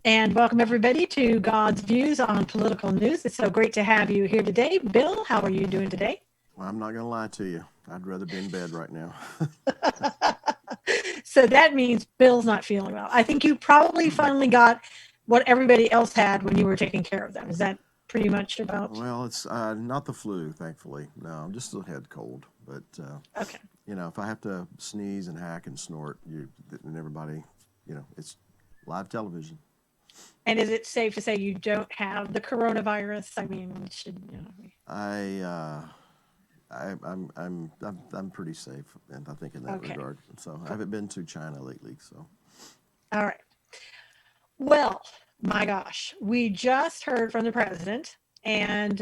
And welcome everybody to God's Views on Political News. It's so great to have you here today. Bill, how are you doing today? Well, I'm not going to lie to you. I'd rather be in bed right now. So that means Bill's not feeling well. I think you probably finally got what everybody else had when you were taking care of them. Is that pretty much about? Well, it's not the flu, thankfully. No, just a head cold. But, Okay. if I have to sneeze and hack and snort, and everybody, it's live television. And is it safe to say you don't have the coronavirus? I mean, I, uh, I'm pretty safe, and I think in that okay. regard. So I Cool. haven't been to China lately. So All right. Well, my gosh, we just heard from the president, and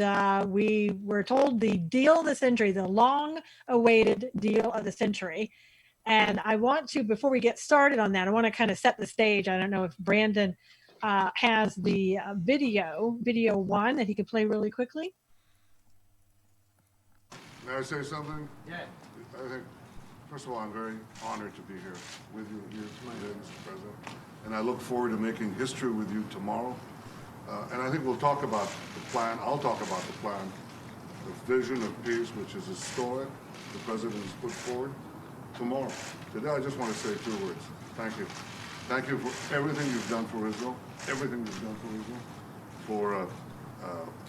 we were told the deal of the century, the long awaited deal of the century. And I want to, before we get started on that, I want to kind of set the stage. I don't know if Brandon has the video one that he could play really quickly. May I say something? Yeah. I think, first of all, I'm very honored to be here with you here today, Mr. President. And I look forward to making history with you tomorrow. And I think we'll talk about the plan. I'll talk about the plan, the vision of peace, which is historic, the President has put forward tomorrow. Today, I just want to say two words. Thank you. Thank you for everything you've done for Israel, everything you've done for Israel, for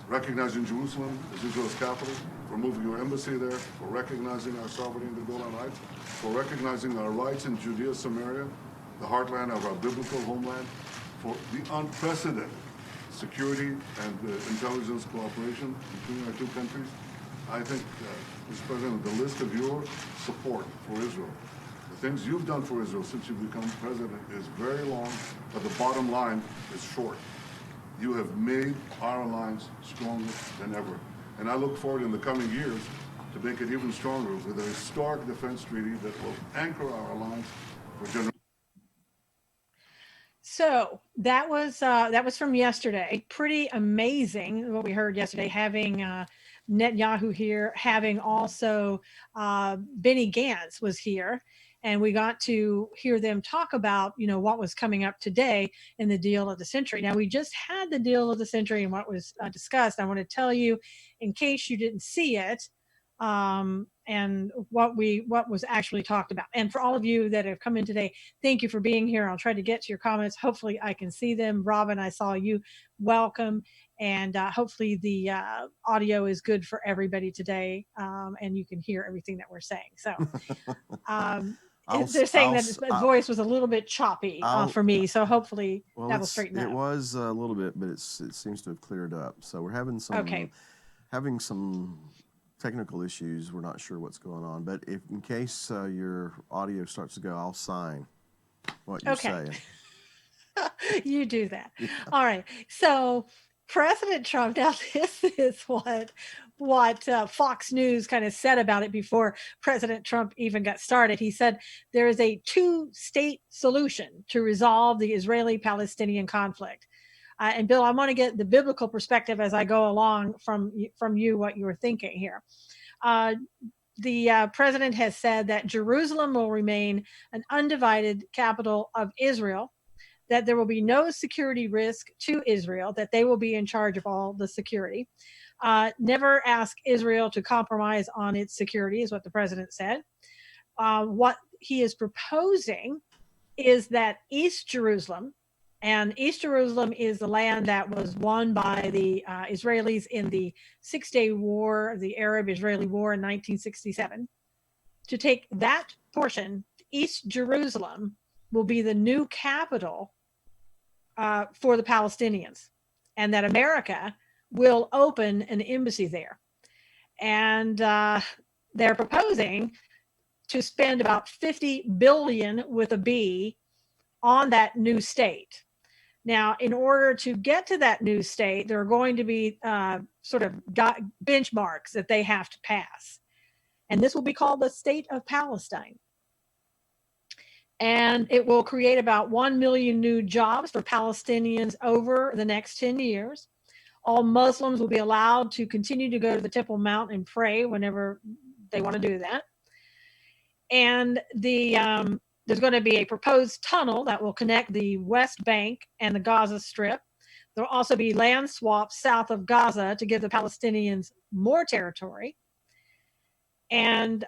recognizing Jerusalem as Israel's capital, for moving your embassy there, for recognizing our sovereignty in the Golan Heights, for recognizing our rights in Judea, Samaria, the heartland of our biblical homeland, for the unprecedented security and intelligence cooperation between our two countries. I think, Mr. President, the list of your support for Israel, the things you've done for Israel since you've become president is very long, but the bottom line is short. You have made our alliance stronger than ever. And I look forward in the coming years to make it even stronger with a historic defense treaty that will anchor our alliance for generations. So that was from yesterday. Pretty amazing what we heard yesterday. Having Netanyahu here, having also Benny Gantz was here, and we got to hear them talk about what was coming up today in the deal of the century. Now we just had the deal of the century and what was discussed. I want to tell you, in case you didn't see it, and what was actually talked about. And for all of you that have come in today, thank you for being here. I'll try to get to your comments. Hopefully, I can see them. Robin, I saw you. Welcome. And hopefully, the audio is good for everybody today, and you can hear everything that we're saying. So, um, I'll, they're saying I'll, that the voice was a little bit choppy I'll, for me. So, hopefully, well, that'll straighten it that out. was a little bit, but it seems to have cleared up. So we're Okay. having some technical issues. We're not sure what's going on, but if in case your audio starts to go, I'll sign what you're Okay. saying. You do that. Yeah. All right. So President Trump. Now this is what Fox News kind of said about it before President Trump even got started. He said there is a two-state solution to resolve the Israeli-Palestinian conflict. And Bill, I want to get the biblical perspective as I go along from you what you were thinking here. Uh, the president has said that Jerusalem will remain an undivided capital of Israel, that there will be no security risk to Israel, that they will be in charge of all the security. Never ask Israel to compromise on its security, is what the president said. What he is proposing is that East Jerusalem, and East Jerusalem is the land that was won by the Israelis in the Six-Day War, the Arab-Israeli War in 1967. To take that portion, East Jerusalem will be the new capital for the Palestinians, and that America will open an embassy there. And they're proposing to spend about 50 billion with a B on that new state. Now, in order to get to that new state, there are going to be sort of benchmarks that they have to pass. And this will be called the State of Palestine. And it will create about 1 million new jobs for Palestinians over the next 10 years. All Muslims will be allowed to continue to go to the Temple Mount and pray whenever they want to do that. And There's going to be a proposed tunnel that will connect the West Bank and the Gaza Strip. There will also be land swaps south of Gaza to give the Palestinians more territory. And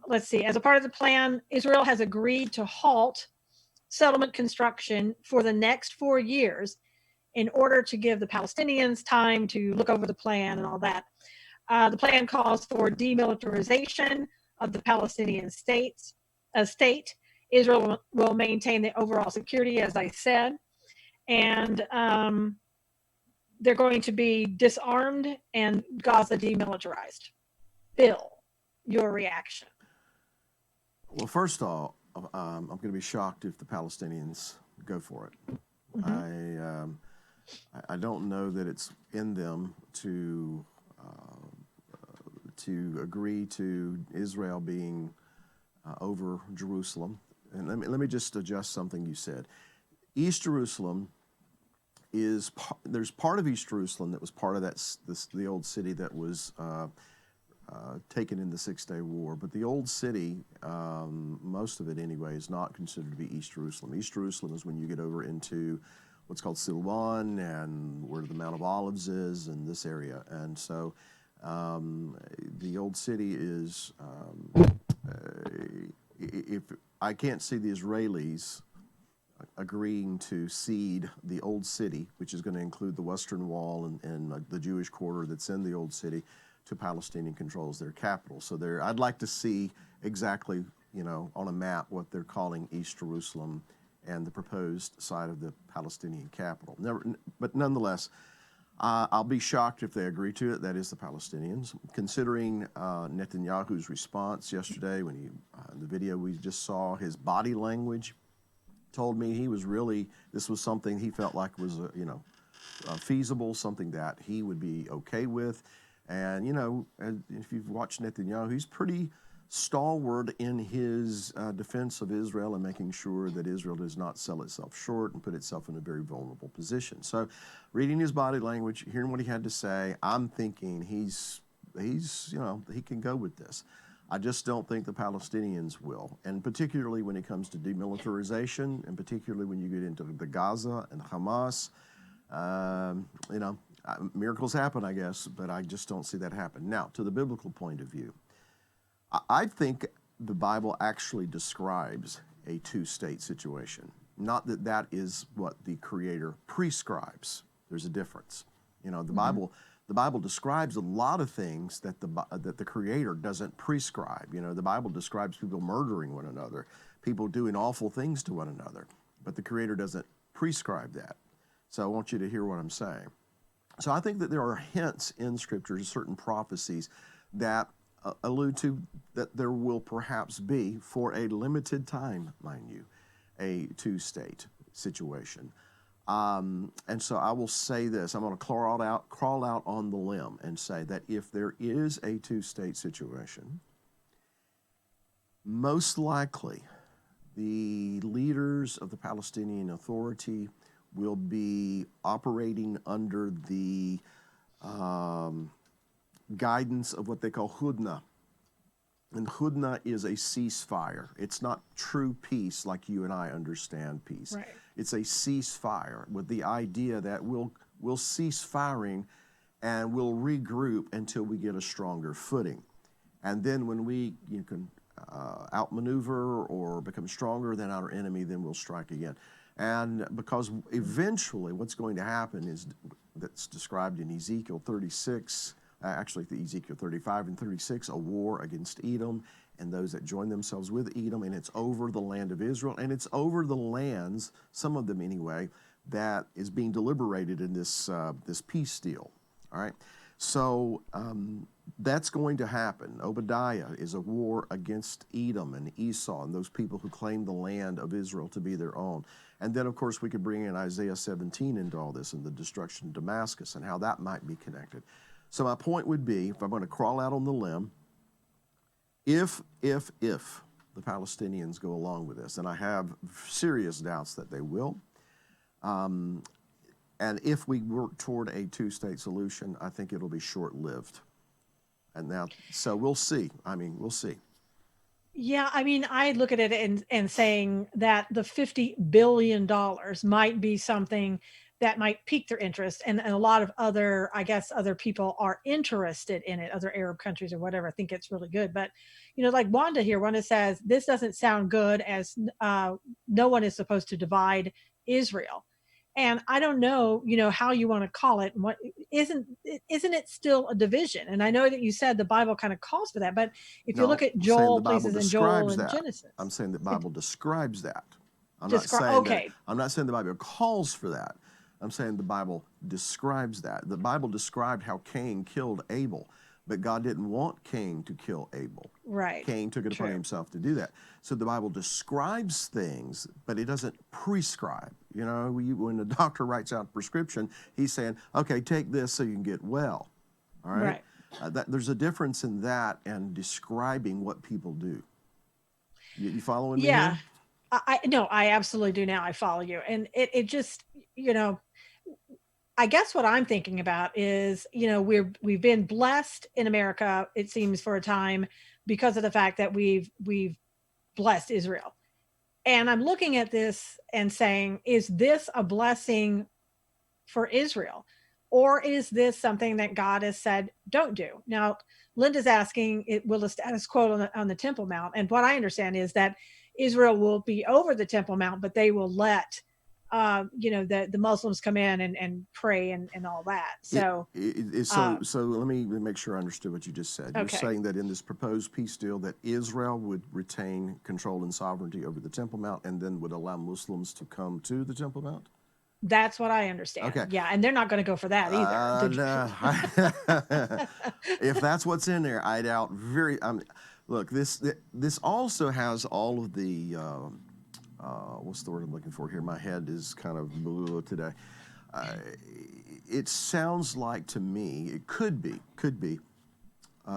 let's see, as a part of the plan, Israel has agreed to halt settlement construction for the next 4 years in order to give the Palestinians time to look over the plan and all that. The plan calls for demilitarization of the Palestinian state. Israel will maintain the overall security, as I said, and they're going to be disarmed and Gaza demilitarized. Bill, your reaction? Well, first off, I'm going to be shocked if the Palestinians go for it. Mm-hmm. I don't know that it's in them to agree to Israel being over Jerusalem. And let me just adjust something you said. East Jerusalem is there's part of East Jerusalem that was part of the old city that was taken in the 6-Day War, but the old city, most of it anyway, is not considered to be East Jerusalem. East Jerusalem is when you get over into what's called Silwan and where the Mount of Olives is and this area. And so the old city is, if I can't see the Israelis agreeing to cede the old city, which is going to include the Western Wall and the Jewish quarter that's in the old city, to Palestinian control as their capital. So I'd like to see exactly, on a map what they're calling East Jerusalem and the proposed side of the Palestinian capital. But nonetheless, I'll be shocked if they agree to it. That is the Palestinians. Considering Netanyahu's response yesterday when the video we just saw, his body language told me he was this was something he felt like was, feasible, something that he would be okay with. And, if you've watched Netanyahu, he's pretty stalwart in his defense of Israel and making sure that Israel does not sell itself short and put itself in a very vulnerable position. So reading his body language, hearing what he had to say, I'm thinking he's he can go with this. I just don't think the Palestinians will, and particularly when it comes to demilitarization, and particularly when you get into the Gaza and Hamas, miracles happen, I guess, but I just don't see that happen. Now, to the biblical point of view, I think the Bible actually describes a two-state situation. Not that that is what the Creator prescribes. There's a difference. The Bible describes a lot of things that the Creator doesn't prescribe. The Bible describes people murdering one another, people doing awful things to one another, but the Creator doesn't prescribe that. So I want you to hear what I'm saying. So I think that there are hints in Scripture, certain prophecies that allude to that there will perhaps be, for a limited time, mind you, a two-state situation. And so I will say this, I'm going to crawl out on the limb and say that if there is a two-state situation, most likely the leaders of the Palestinian Authority will be operating under the guidance of what they call hudna. And hudna is a ceasefire. It's not true peace like you and I understand peace. Right. It's a ceasefire with the idea that we'll cease firing and we'll regroup until we get a stronger footing. And then when you can outmaneuver or become stronger than our enemy, then we'll strike again. And because eventually what's going to happen is that's described in Ezekiel 36, actually Ezekiel 35 and 36, a war against Edom and those that join themselves with Edom, and it's over the land of Israel, and it's over the lands, some of them anyway, that is being deliberated in this peace deal. All right, so that's going to happen. Obadiah is a war against Edom and Esau and those people who claim the land of Israel to be their own. And then, of course, we could bring in Isaiah 17 into all this and the destruction of Damascus and how that might be connected. So my point would be, if I'm going to crawl out on the limb, if the Palestinians go along with this, and I have serious doubts that they will, and if we work toward a two-state solution, I think it'll be short-lived. And now, so we'll see. We'll see. Yeah, I mean, I look at it and saying that the $50 billion might be something that might pique their interest, and a lot of other, I guess, other people are interested in it, other Arab countries or whatever. I think it's really good, but like Wanda here, Wanda says this doesn't sound good, as no one is supposed to divide Israel, and I don't know, how you want to call it. And what isn't it still a division? And I know that you said the Bible kind of calls for that, but if you look No, at I'm saying the Joel, Bible places in Joel describes and that. I'm Genesis, saying the it Bible describes that. describe. Okay, I'm not saying the Bible calls for that. I'm saying the Bible describes that. The Bible described how Cain killed Abel, but God didn't want Cain to kill Abel. right, Cain took it upon true. himself to do that. So the Bible describes things, but it doesn't prescribe. When a doctor writes out a prescription, he's saying, okay, take this so you can get well. All right? Right. There's a difference in that and describing what people do. You following me Yeah. here? I no, I absolutely do now. I follow you. And it just, you know, I guess what I'm thinking about is, we've been blessed in America, it seems, for a time, because of the fact that we've blessed Israel. And I'm looking at this and saying, is this a blessing for Israel? Or is this something that God has said, don't do? Now, Linda's asking, will the status quo on the Temple Mount? And what I understand is that Israel will be over the Temple Mount, but they will let, the Muslims come in and pray and all that. So, So um, let me make sure I understood what you just said. You're okay, saying that in this proposed peace deal that Israel would retain control and sovereignty over the Temple Mount and then would allow Muslims to come to the Temple Mount? that's what I understand. Okay. Yeah. And they're not going to go for that either. No. If that's what's in there, I doubt very. Look, this also has all of the what's the word I'm looking for here? My head is kind of blue today. Uh, it sounds like to me it could be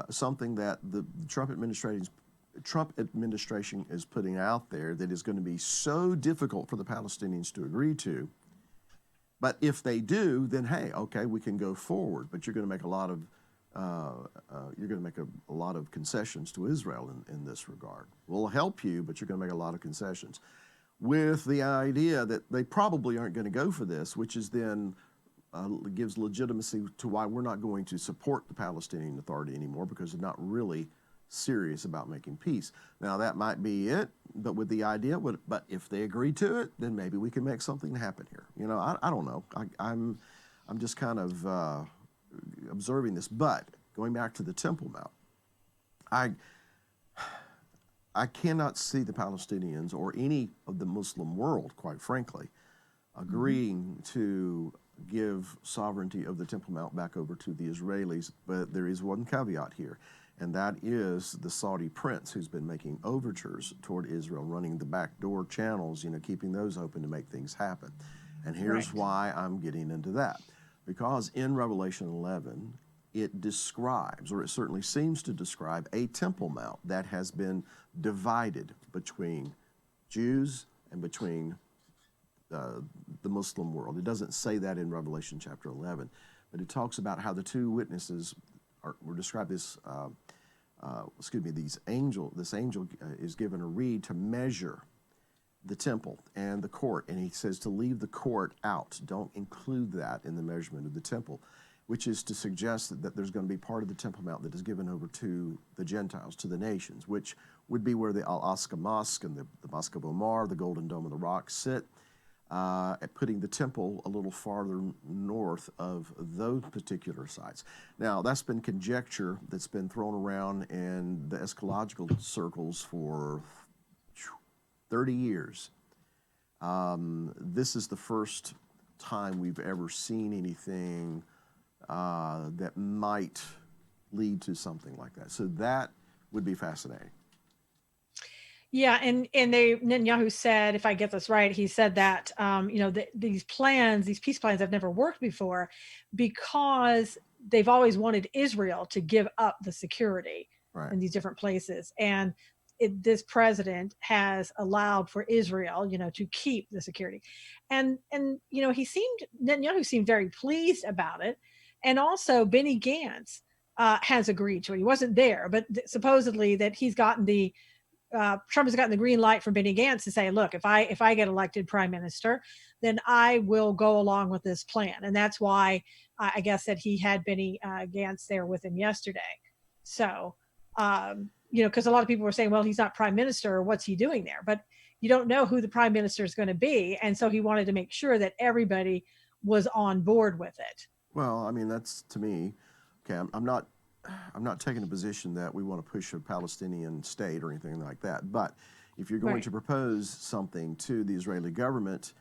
something that the Trump administration is putting out there that is going to be so difficult for the Palestinians to agree to. But if they do, then hey, okay, we can go forward. But you're going to make a lot of a lot of concessions to Israel in this regard. We'll help you, but you're going to make a lot of concessions, with the idea that they probably aren't going to go for this, which is then gives legitimacy to why we're not going to support the Palestinian Authority anymore, because they're not really serious about making peace. Now that might be it, but with the idea, but if they agree to it, then maybe we can make something happen here. I don't know. I'm just kind of observing this. But going back to the Temple Mount, I cannot see the Palestinians or any of the Muslim world, quite frankly, agreeing to give sovereignty of the Temple Mount back over to the Israelis. But there is one caveat here, and that is the Saudi prince who's been making overtures toward Israel, running the backdoor channels, keeping those open to make things happen. And here's right. why I'm getting into that. Because in Revelation 11, it describes, or it certainly seems to describe, a Temple Mount that has been divided between Jews and between the Muslim world. It doesn't say that in Revelation chapter 11, but it talks about how the two witnesses were described this. This angel is given a reed to measure the temple and the court, and he says to leave the court out. Don't include that in the measurement of the temple, which is to suggest that there's going to be part of the Temple Mount that is given over to the Gentiles, to the nations, which would be where the Al-Aqsa Mosque and the Mosque of Omar, the Golden Dome of the Rock sit, at putting the temple a little farther north of those particular sites. Now, that's been conjecture that's been thrown around in the eschatological circles for 30 years. This is the first time we've ever seen anything that might lead to something like that. So that would be fascinating. Yeah, and Netanyahu said, if I get this right, he said that these peace plans, have never worked before, because they've always wanted Israel to give up the security Right. in these different places, and this president has allowed for Israel, to keep the security, and Netanyahu seemed very pleased about it, and also Benny Gantz has agreed to it. He wasn't there, but supposedly that he's gotten the Trump has gotten the green light from Benny Gantz to say, look, if I get elected prime minister, then I will go along with this plan. And that's why I guess that he had Benny Gantz there with him yesterday. So, because a lot of people were saying, well, he's not prime minister. What's he doing there? But you don't know who the prime minister is going to be. And so he wanted to make sure that everybody was on board with it. Well, I mean, that's to me, okay, I'm not taking a position that we want to push a Palestinian state or anything like that. But if you're going to propose something to the Israeli government,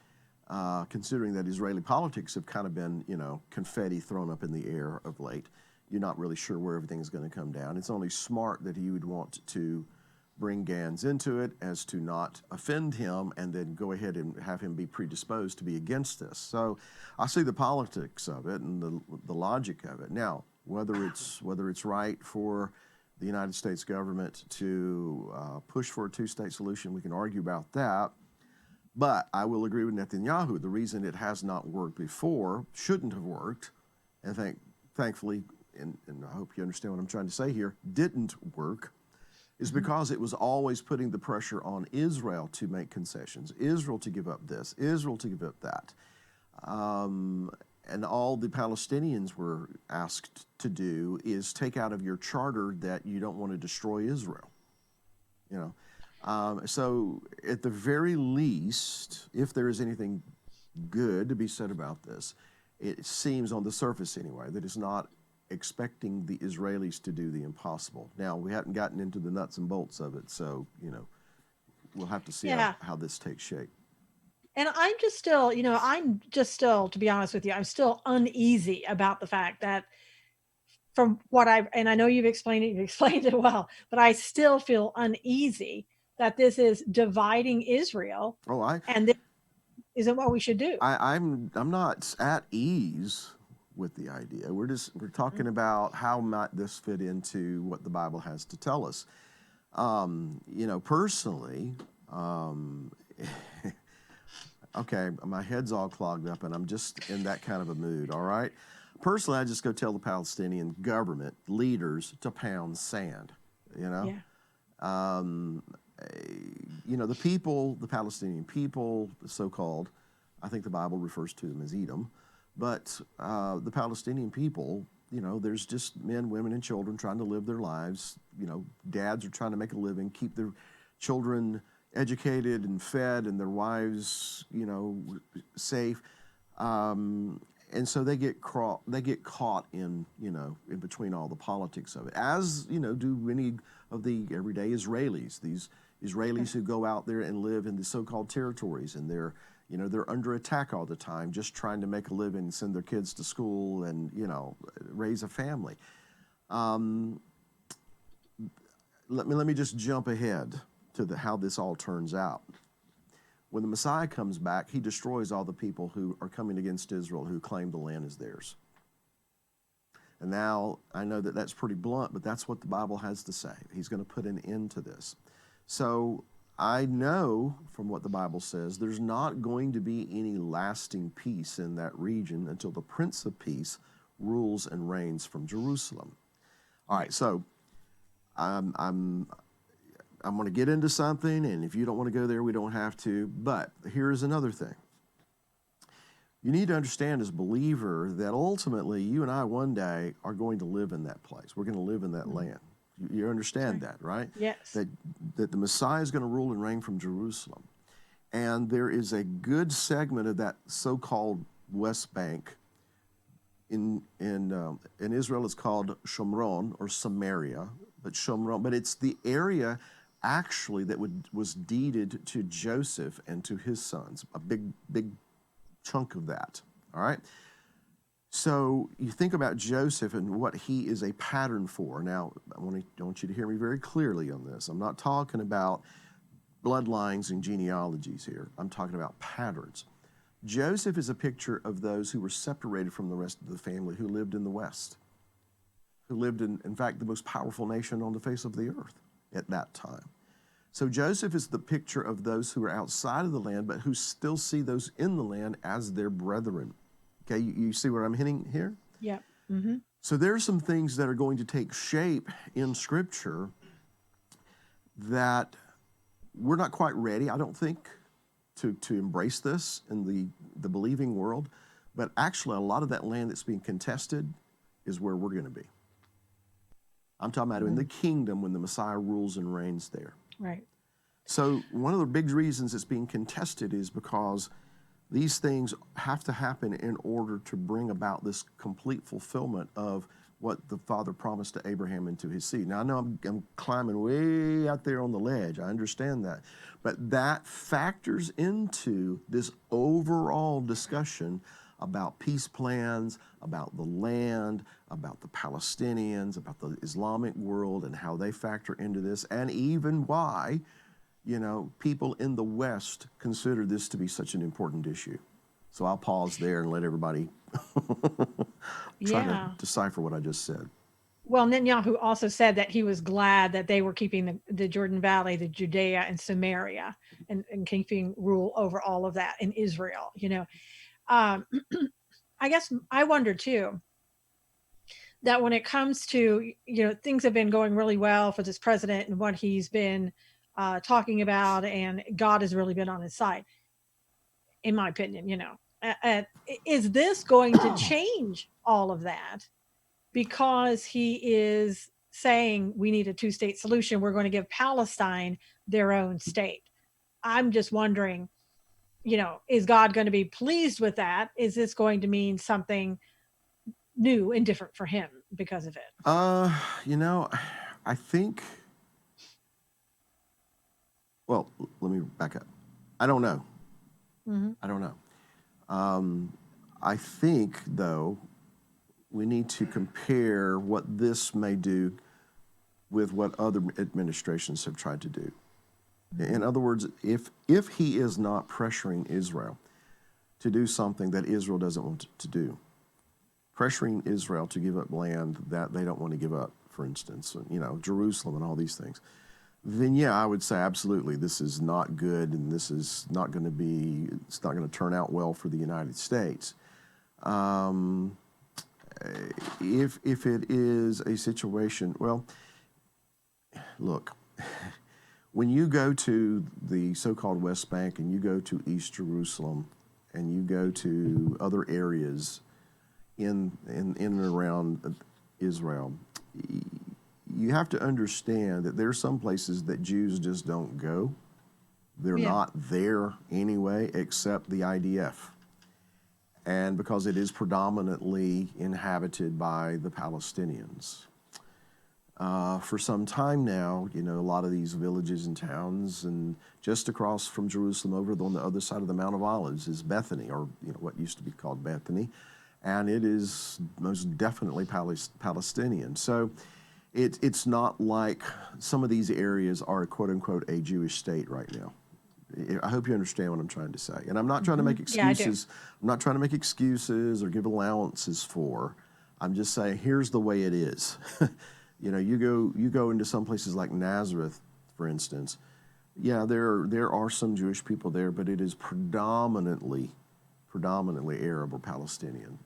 considering that Israeli politics have kind of been, confetti thrown up in the air of late, you're not really sure where everything's going to come down. It's only smart that you would want to bring Gantz into it as to not offend him and then go ahead and have him be predisposed to be against this. So I see the politics of it and the logic of it. Now, whether it's right for the United States government to push for a two-state solution, we can argue about that. But I will agree with Netanyahu. The reason it has not worked before, shouldn't have worked, and thankfully, and I hope you understand what I'm trying to say here, didn't work, is because it was always putting the pressure on Israel to make concessions, Israel to give up this, Israel to give up that. And all the Palestinians were asked to do is take out of your charter that you don't want to destroy Israel. So at the very least, if there is anything good to be said about this, it seems on the surface anyway that it's not expecting the Israelis to do the impossible. Now, we haven't gotten into the nuts and bolts of it, so, we'll have to see how this takes shape. And I'm just still, to be honest with you, I'm still uneasy about the fact that from what and I know you've explained it well, but I still feel uneasy that this is dividing Israel. And this isn't what we should do. I'm not at ease with the idea. We're talking about how might this fit into what the Bible has to tell us. Personally, okay, my head's all clogged up and I'm just in that kind of a mood, all right? Personally, I just go tell the Palestinian government leaders to pound sand, Yeah. The people, the Palestinian people, so-called, I think the Bible refers to them as Edom, but the Palestinian people, there's just men, women, and children trying to live their lives. Dads are trying to make a living, keep their children educated and fed, and their wives, safe. And so they get caught in, in between all the politics of it, as, do many of the everyday Israelis, these Israelis who go out there and live in the so-called territories, and they're under attack all the time, just trying to make a living and send their kids to school and, raise a family. Let me just jump ahead to how this all turns out. When the Messiah comes back, he destroys all the people who are coming against Israel who claim the land is theirs. And now, I know that that's pretty blunt, but that's what the Bible has to say. He's going to put an end to this. So I know from what the Bible says, there's not going to be any lasting peace in that region until the Prince of Peace rules and reigns from Jerusalem. All right, so I'm going to get into something, and if you don't want to go there, we don't have to. But here's another thing. You need to understand as a believer that ultimately you and I one day are going to live in that place. We're going to live in that land. You understand that, right? Yes. That the Messiah is going to rule and reign from Jerusalem. And there is a good segment of that so-called West Bank in Israel. It's called Shomron or Samaria, but it's the area actually that was deeded to Joseph and to his sons, a big chunk of that, all right? So you think about Joseph and what he is a pattern for. Now, I want you to hear me very clearly on this. I'm not talking about bloodlines and genealogies here. I'm talking about patterns. Joseph is a picture of those who were separated from the rest of the family who lived in the West, who lived in fact, the most powerful nation on the face of the earth at that time. So Joseph is the picture of those who are outside of the land, but who still see those in the land as their brethren. Okay, you see where I'm hitting here? Yeah. Mm-hmm. So there are some things that are going to take shape in Scripture that we're not quite ready, I don't think, to embrace this in the believing world. But actually, a lot of that land that's being contested is where we're going to be. I'm talking about in the kingdom when the Messiah rules and reigns there. Right. So one of the big reasons it's being contested is because these things have to happen in order to bring about this complete fulfillment of what the Father promised to Abraham and to his seed. Now, I know I'm climbing way out there on the ledge. I understand that. But that factors into this overall discussion about peace plans, about the land, about the Palestinians, about the Islamic world and how they factor into this, and even why, people in the West consider this to be such an important issue. So I'll pause there and let everybody try to decipher what I just said. Well, Netanyahu also said that he was glad that they were keeping the Jordan Valley, the Judea and Samaria, and keeping rule over all of that in Israel. I guess I wonder too that when it comes to, things have been going really well for this president and what he's been talking about, and God has really been on his side, in my opinion. Is this going to change all of that? Because he is saying we need a two-state solution. We're going to give Palestine their own state. I'm just wondering, is God going to be pleased with that? Is this going to mean something new and different for him because of it? I think, well, let me back up. I don't know. I don't know. I think, though, we need to compare what this may do with what other administrations have tried to do. In other words, if he is not pressuring Israel to do something that Israel doesn't want to do, pressuring Israel to give up land that they don't want to give up, for instance, Jerusalem and all these things, then yeah, I would say absolutely, this is not good, and this is not going to it's not going to turn out well for the United States. If it is a situation, well, look, when you go to the so-called West Bank and you go to East Jerusalem and you go to other areas in and around Israel, you have to understand that there are some places that Jews just don't go. They're not there anyway, except the IDF. And because it is predominantly inhabited by the Palestinians. For some time now, a lot of these villages and towns, and just across from Jerusalem over on the other side of the Mount of Olives is Bethany, or what used to be called Bethany, and it is most definitely Palestinian. So it's not like some of these areas are, quote unquote, a Jewish state right now. I hope you understand what I'm trying to say. And I'm not trying to make excuses. Yeah, I'm not trying to make excuses or give allowances for. I'm just saying, here's the way it is. You go into some places like Nazareth, for instance. Yeah, there are some Jewish people there, but it is predominantly Arab or Palestinian,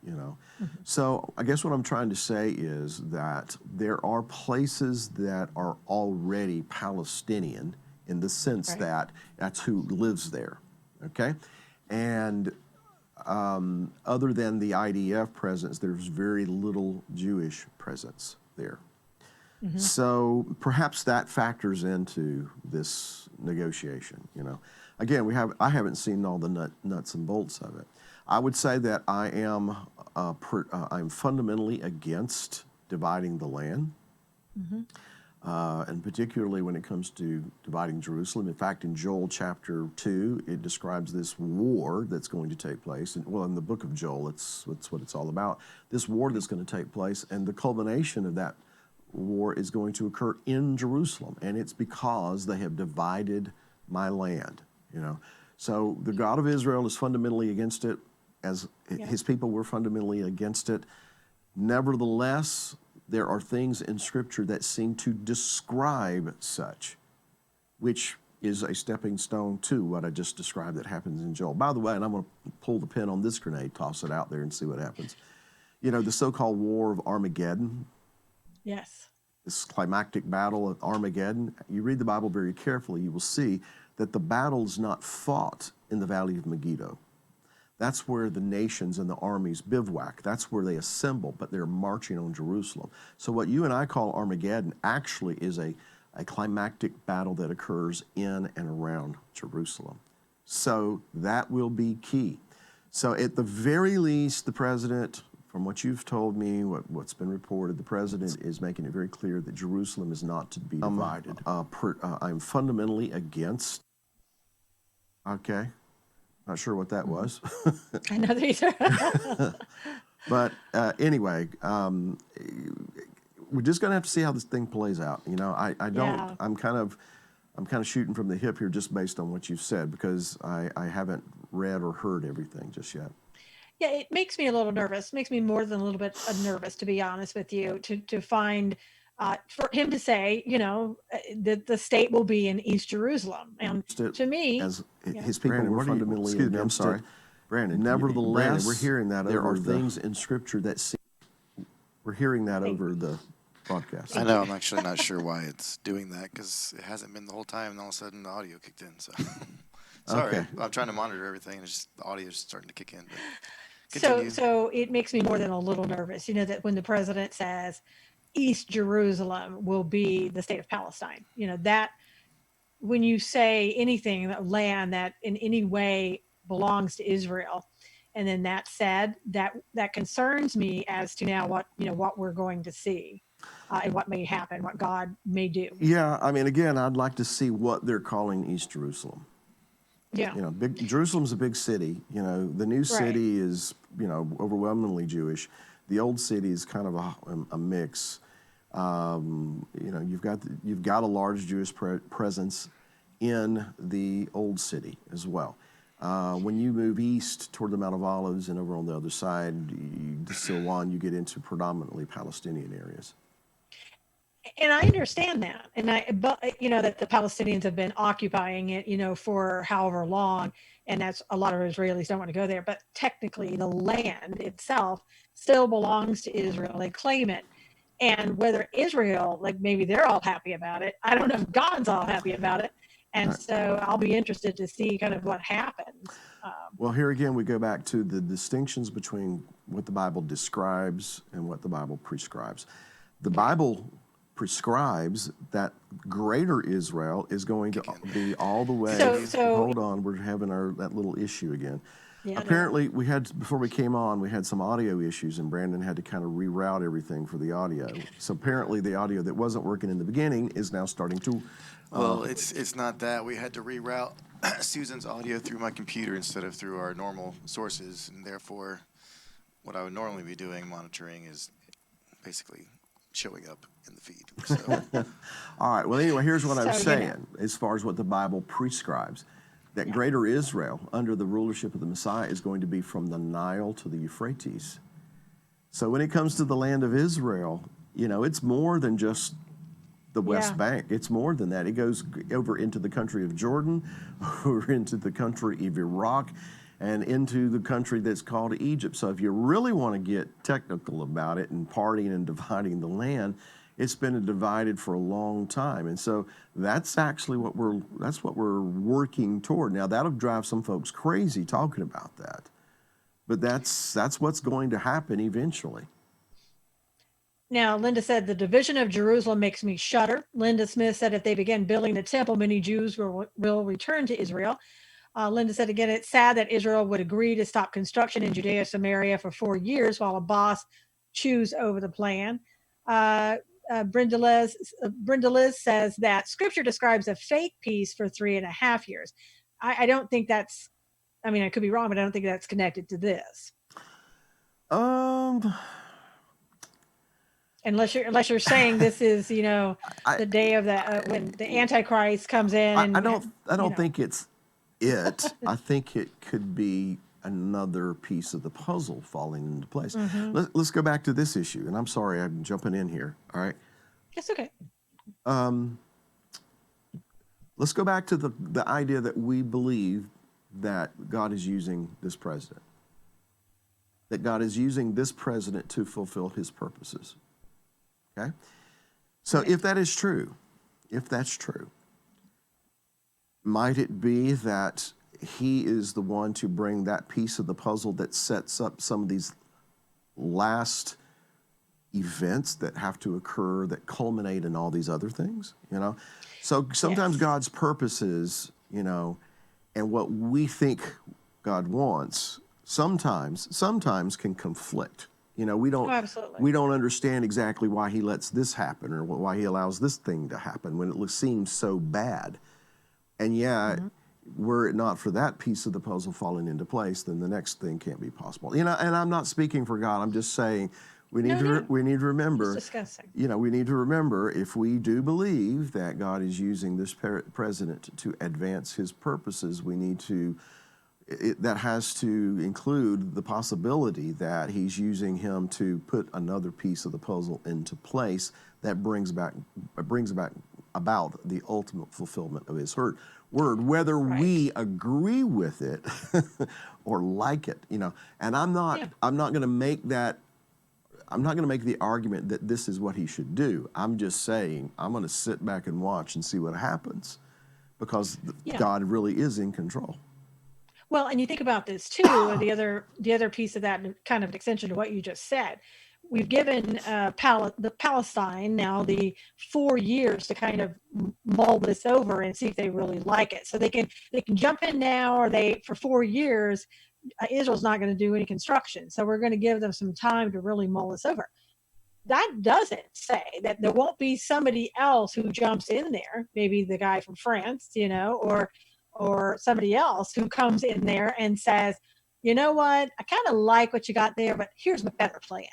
So I guess what I'm trying to say is that there are places that are already Palestinian, in the sense that that's who lives there, okay? And other than the IDF presence, there's very little Jewish presence there. So perhaps that factors into this negotiation, Again, I haven't seen all the nuts and bolts of it. I would say that I'm fundamentally against dividing the land. And particularly when it comes to dividing Jerusalem. In fact, in Joel chapter 2, it describes this war that's going to take place. And, well, in the book of Joel, it's what it's all about. This war that's going to take place, and the culmination of that war is going to occur in Jerusalem. And it's because they have divided my land, So the God of Israel is fundamentally against it, as his people were fundamentally against it. Nevertheless, there are things in Scripture that seem to describe such, which is a stepping stone to what I just described that happens in Joel. By the way, and I'm going to pull the pin on this grenade, toss it out there and see what happens. The so-called War of Armageddon. Yes. this climactic battle at Armageddon, you read the Bible very carefully, you will see that the battle's not fought in the Valley of Megiddo. That's where the nations and the armies bivouac. That's where they assemble, but they're marching on Jerusalem. So what you and I call Armageddon actually is a climactic battle that occurs in and around Jerusalem. So that will be key. So at the very least, the president, from what you've told me, what's been reported, the president is making it very clear that Jerusalem is not to be divided. I'm fundamentally against, okay, not sure what that was. I know either. But anyway, we're just going to have to see how this thing plays out. You know, I don't, Yeah. I'm kind of shooting from the hip here just based on what you've said, because I haven't read or heard everything just yet. Yeah, it makes me a little nervous. Makes me more than a little bit nervous, to be honest with you, to find for him to say, you know, that the state will be in East Jerusalem, and to me, As yeah. his people Brandon, were what are you- fundamentally excuse me, I'm against sorry. it. Brandon, Nevertheless, we're hearing that there over are the- things in Scripture that seem, we're hearing that over the broadcast. I know. I'm actually not sure why it's doing that, because it hasn't been the whole time, and all of a sudden the audio kicked in. So sorry. Okay. I'm trying to monitor everything, and it's just the audio is starting to kick in. But So, continue. so it makes me more than a little nervous, you know, that when the president says East Jerusalem will be the state of Palestine, you know, that when you say anything, that land that in any way belongs to Israel, and then that said, that concerns me as to now what, you know, what we're going to see, and what may happen, what God may do. Yeah, I mean, again, I'd like to see what they're calling East Jerusalem. Yeah. You know, Jerusalem's a big city. You know, the new city is, you know, overwhelmingly Jewish. The old city is kind of a mix. You know, you've got a large Jewish presence in the old city as well. When you move east toward the Mount of Olives and over on the other side, Silwan, you get into predominantly Palestinian areas. And I understand that, but you know that the Palestinians have been occupying it, you know, for however long, and that's a lot of Israelis don't want to go there. But technically, the land itself still belongs to Israel. They claim it, and whether Israel, like maybe they're all happy about it, I don't know if God's all happy about it, and so I'll be interested to see kind of what happens. Well, here again, we go back to the distinctions between what the Bible describes and what the Bible prescribes. The Bible prescribes that greater Israel is going to be all the way. So hold on, we're having that little issue again. Yeah, Apparently, we had, before we came on, we had some audio issues, and Brandon had to kind of reroute everything for the audio. So apparently, the audio that wasn't working in the beginning is now starting to. Well, it's not that. We had to reroute Susan's audio through my computer instead of through our normal sources, and therefore, what I would normally be doing, monitoring, is basically showing up in the feed. So. All right. Well, anyway, here's what I'm So, you saying know. as far as what the Bible prescribes. That greater Israel, under the rulership of the Messiah, is going to be from the Nile to the Euphrates. So when it comes to the land of Israel, you know, it's more than just the West Bank. It's more than that. It goes over into the country of Jordan, over into the country of Iraq, and into the country that's called Egypt. So if you really want to get technical about it and partying and dividing the land, it's been divided for a long time. And so that's actually what we're working toward. Now, that'll drive some folks crazy talking about that. But that's what's going to happen eventually. Now, Linda said, the division of Jerusalem makes me shudder. Linda Smith said, if they begin building the temple, many Jews will return to Israel. Linda said, again, it's sad that Israel would agree to stop construction in Judea, Samaria for 4 years while Abbas chews over the plan. Brenda Liz says that scripture describes a fake peace for 3.5 years. I don't think that's, I mean, I could be wrong, but I don't think that's connected to this. Unless you're saying this is, you know, the day of the when the Antichrist comes in. And, I don't think it's it. Mm-hmm. I think it could be another piece of the puzzle falling into place. Let's go back to this issue, and I'm sorry I'm jumping in here. All right. It's okay. Let's go back to the idea that we believe that God is using this president. That God is using this president to fulfill his purposes. Okay? So if that is true, if that's true, might it be that he is the one to bring that piece of the puzzle that sets up some of these last events that have to occur that culminate in all these other things, you know? So sometimes Yes. God's purposes, you know, and what we think God wants sometimes can conflict. You know, Oh, absolutely. we don't understand exactly why he lets this happen or why he allows this thing to happen when it seems so bad. And yeah, were it not for that piece of the puzzle falling into place, then the next thing can't be possible. You know, and I'm not speaking for God. I'm just saying we need No, we need to just remember. discussing. You know, we need to remember if we do believe that God is using this president to advance his purposes, we need to. That has to include the possibility that he's using him to put another piece of the puzzle into place that brings about the ultimate fulfillment of his word, whether Right. we agree with it or like it, you know. And I'm not going to make that. I'm not going to make the argument that this is what he should do. I'm just saying I'm going to sit back and watch and see what happens, because Yeah. God really is in control. Well, and you think about this too, the other piece of that, and kind of an extension to what you just said. We've given the Palestine now the 4 years to kind of mull this over and see if they really like it. So they can jump in now, or they for 4 years, Israel's not going to do any construction. So we're going to give them some time to really mull this over. That doesn't say that there won't be somebody else who jumps in there, maybe the guy from France, you know, or somebody else who comes in there and says, you know what, I kind of like what you got there, but here's my better plan.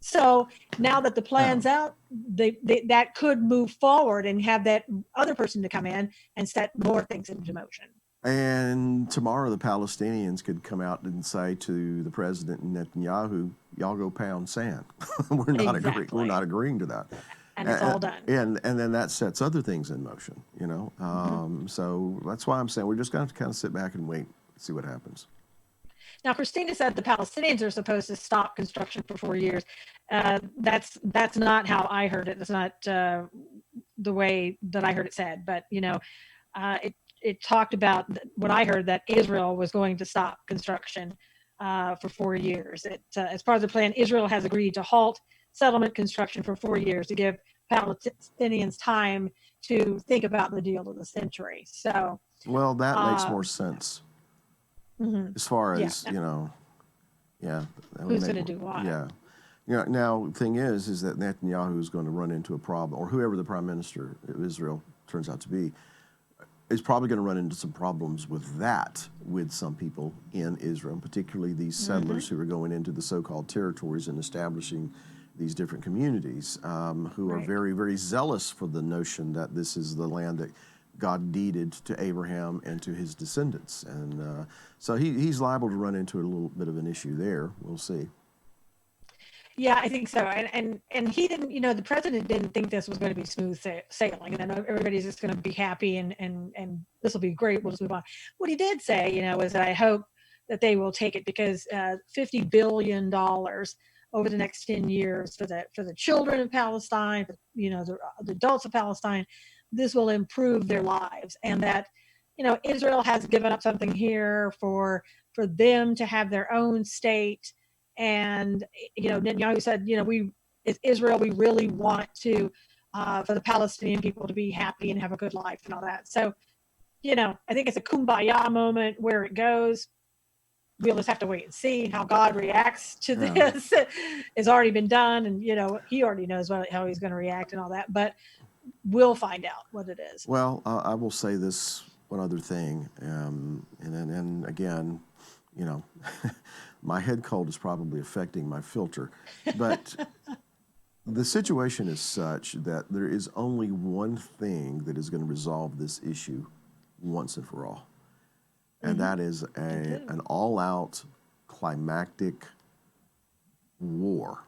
So now that the plan's out, that could move forward and have that other person to come in and set more things into motion. And tomorrow the Palestinians could come out and say to the president and Netanyahu, "Y'all go pound sand." We're not agreeing to that. And it's all done. And then that sets other things in motion, you know. So that's why I'm saying we're just going to kind of sit back and wait, see what happens. Now, Christina said the Palestinians are supposed to stop construction for 4 years. That's not how I heard it. That's not the way that I heard it said. But you know, it talked about what I heard, that Israel was going to stop construction for 4 years. As part of the plan, Israel has agreed to halt settlement construction for 4 years to give Palestinians time to think about the deal of the century. So, well, that makes more sense. As far as, yeah. you know, yeah. Who's going to do what? Yeah. You know, now, the thing is that Netanyahu is going to run into a problem, or whoever the prime minister of Israel turns out to be, is probably going to run into some problems with some people in Israel, particularly these settlers who are going into the so-called territories and establishing these different communities, who are very, very zealous for the notion that this is the land that God deeded to Abraham and to his descendants. And so he's liable to run into a little bit of an issue there. We'll see. Yeah, I think so. And he didn't, you know, the president didn't think this was going to be smooth sailing, and everybody's just going to be happy and this will be great. We'll just move on. What he did say, you know, was that I hope that they will take it, because $50 billion over the next 10 years for the children of Palestine, for, you know, the adults of Palestine, this will improve their lives. And that, you know, Israel has given up something here for them to have their own state. And, you know, Netanyahu said, you know, as Israel, we really want to, for the Palestinian people to be happy and have a good life and all that. So, you know, I think it's a kumbaya moment. Where it goes, we'll just have to wait and see how God reacts to this. It's already been done, and you know, he already knows how he's going to react and all that. But we'll find out what it is. Well, I will say this one other thing, and again, you know, my head cold is probably affecting my filter, but the situation is such that there is only one thing that is going to resolve this issue once and for all. And that is an all-out climactic war.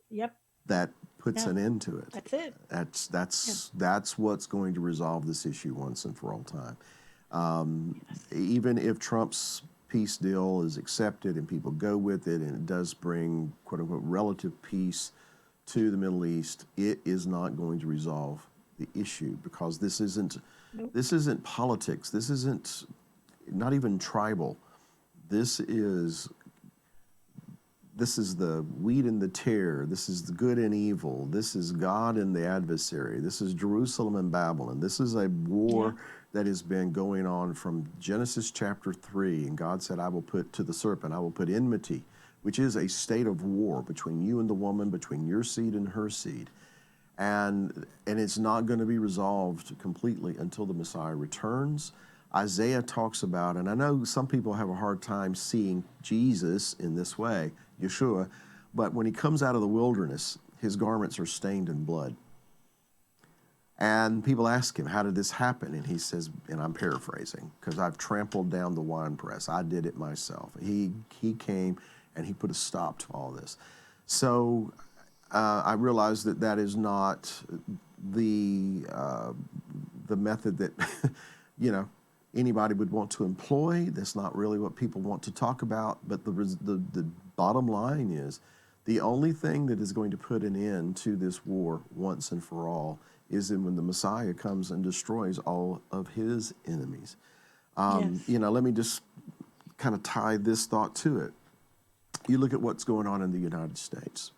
Yep. That puts an end to it. That's it. That's what's going to resolve this issue once and for all time. Even if Trump's peace deal is accepted and people go with it, and it does bring, quote unquote, relative peace to the Middle East, it is not going to resolve the issue, because this isn't politics. This isn't not even tribal. This is the wheat and the tare. This is the good and evil. This is God and the adversary. This is Jerusalem and Babylon. This is a war that has been going on from Genesis chapter 3. And God said, I will put to the serpent, I will put enmity, which is a state of war between you and the woman, between your seed and her seed. And it's not going to be resolved completely until the Messiah returns. Isaiah talks about, and I know some people have a hard time seeing Jesus in this way, Yeshua, but when he comes out of the wilderness, his garments are stained in blood. And people ask him, how did this happen? And he says, and I'm paraphrasing, because I've trampled down the winepress. I did it myself. He came and he put a stop to all this. So I realize that is not the method that, anybody would want to employ. That's not really what people want to talk about. But the bottom line is, the only thing that is going to put an end to this war once and for all is when the Messiah comes and destroys all of his enemies. Yes. Let me just kind of tie this thought to it. You look at what's going on in the United States.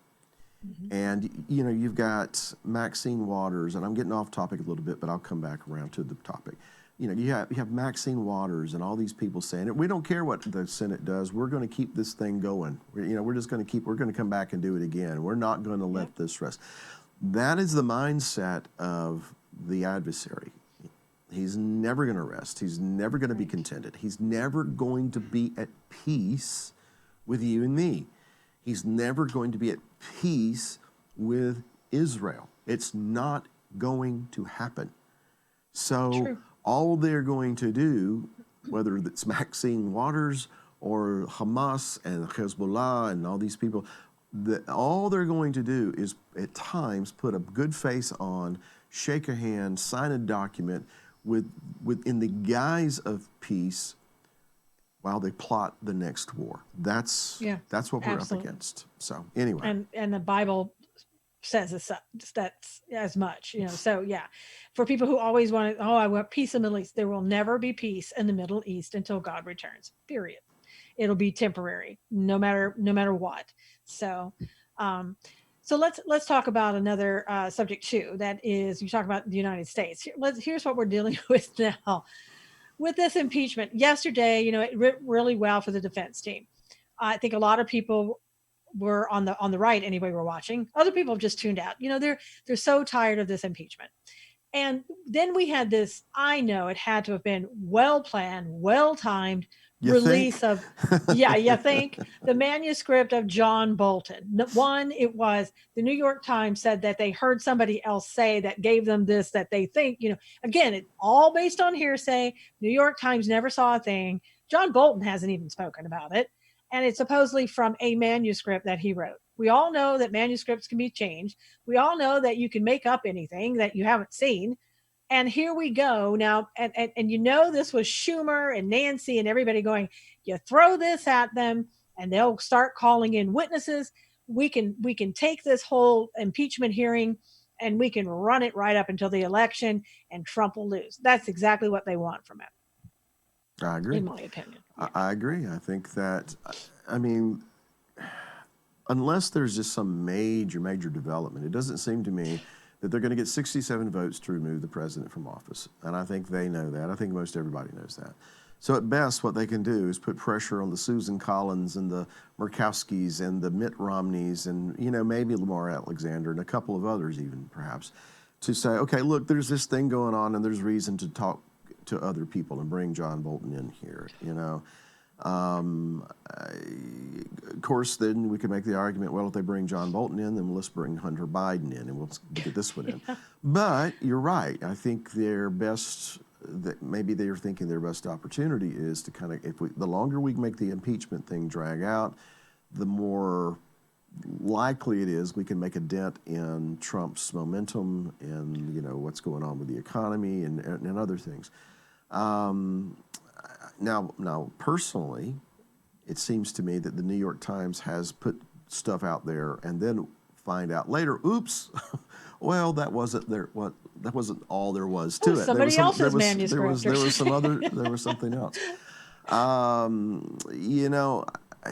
Mm-hmm. And, you've got Maxine Waters, and I'm getting off topic a little bit, but I'll come back around to the topic. You have Maxine Waters and all these people saying, we don't care what the Senate does. We're going to keep this thing going. We're just going to we're going to come back and do it again. We're not going to let this rest. That is the mindset of the adversary. He's never going to rest. He's never going to be contented. He's never going to be at peace with you and me. He's never going to be at peace with Israel. It's not going to happen. So True. All they're going to do, whether it's Maxine Waters or Hamas and Hezbollah and all these people, all they're going to do is at times put a good face on, shake a hand, sign a document in the guise of peace while they plot the next war. That's what we're up against. So anyway. And the Bible says that's as much, So yeah, for people who always want to, I want peace in the Middle East, there will never be peace in the Middle East until God returns. Period. It'll be temporary, no matter what. So, so let's talk about another subject too. That is, you talk about the United States. Here's what we're dealing with now. With this impeachment, yesterday, it went really well for the defense team. I think a lot of people were on the right anyway, were watching. Other people have just tuned out. They're so tired of this impeachment. And then we had this, I know it had to have been well-planned, well-timed release of, you think, the manuscript of John Bolton. One, it was the New York Times said that they heard somebody else say that gave them this, that they think, again, it's all based on hearsay. New York Times never saw a thing. John Bolton hasn't even spoken about it. And it's supposedly from a manuscript that he wrote. We all know that manuscripts can be changed. We all know that you can make up anything that you haven't seen. And here we go now. And this was Schumer and Nancy and everybody going, you throw this at them and they'll start calling in witnesses. We can take this whole impeachment hearing and we can run it right up until the election and Trump will lose. That's exactly what they want from it. I agree. In my opinion. Yeah. I agree. I think that, unless there's just some major development, it doesn't seem to me that they're going to get 67 votes to remove the president from office. And I think they know that. I think most everybody knows that. So at best, what they can do is put pressure on the Susan Collins and the Murkowskis and the Mitt Romneys and, maybe Lamar Alexander and a couple of others even perhaps, to say, okay, look, there's this thing going on and there's reason to talk to other people and bring John Bolton in here, Of course, then we could make the argument, well, if they bring John Bolton in, then let's bring Hunter Biden in and we'll get this one in. But you're right. I think maybe they're thinking their best opportunity is to kind of, the longer we make the impeachment thing drag out, the more likely it is we can make a dent in Trump's momentum and, what's going on with the economy and other things. Now, personally, it seems to me that the New York Times has put stuff out there and then find out later, oops, well, that wasn't that wasn't all there was to it. Somebody else's manuscript. There was some other, there was something else. You know,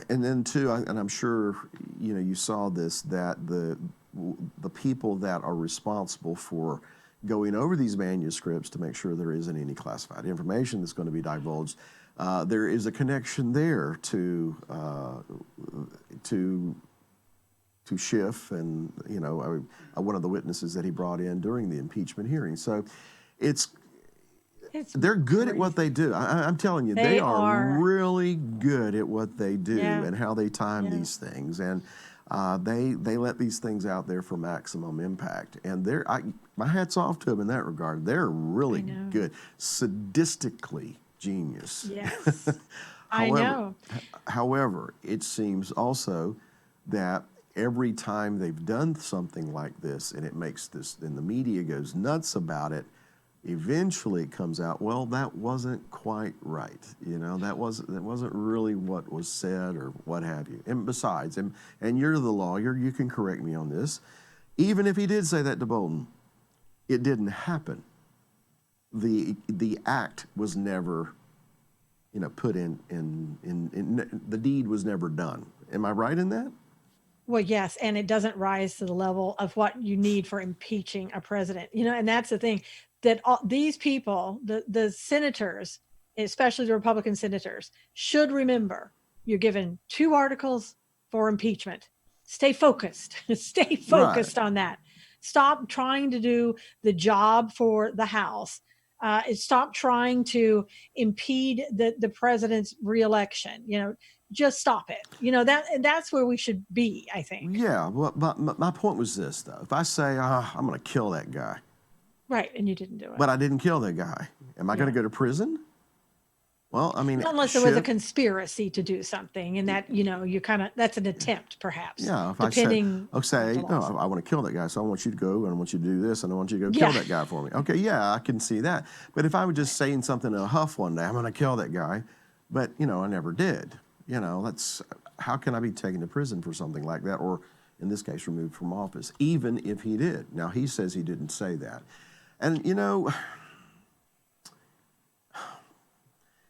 and then too, and I'm sure, you know, you saw this, that the people that are responsible for going over these manuscripts to make sure there isn't any classified information that's going to be divulged, there is a connection there to Schiff and, you know, one of the witnesses that he brought in during the impeachment hearing. So they're good at what they do. I'm telling you, they are really good at what they do and how they time these things. And they let these things out there for maximum impact. And my hat's off to them in that regard. They're really good, sadistically genius. Yes, I know. However, it seems also that every time they've done something like this and it makes this, and the media goes nuts about it, eventually it comes out, well, that wasn't quite right. You know, that wasn't really what was said or what have you. And besides, and you're the lawyer, you can correct me on this, even if he did say that to Bolton, it didn't happen. The act was never, you know, put in the deed was never done. Am I right in that? Well, yes, and it doesn't rise to the level of what you need for impeaching a president. You know, and that's the thing, that these people, the senators, especially the Republican senators, should remember you're given 2 articles for impeachment. Stay focused. Stay focused on that. Stop trying to do the job for the House. Stop trying to impede the president's reelection. You know, just stop it. You know, that's where we should be, I think. Yeah, well, my point was this, though. If I say, I'm going to kill that guy. Right, and you didn't do it. But I didn't kill that guy. Am I going to go to prison? Well, I mean, unless there was a conspiracy to do something, and that, you know, you kind of, that's an attempt, perhaps. Yeah, if depending I say, no, I want to kill that guy, so I want you to go, and I want you to do this, and I want you to go kill that guy for me. Okay, yeah, I can see that. But if I was just saying something in a huff one day, I'm going to kill that guy, but, you know, I never did. You know, how can I be taken to prison for something like that, or in this case, removed from office, even if he did? Now, he says he didn't say that. And, you know,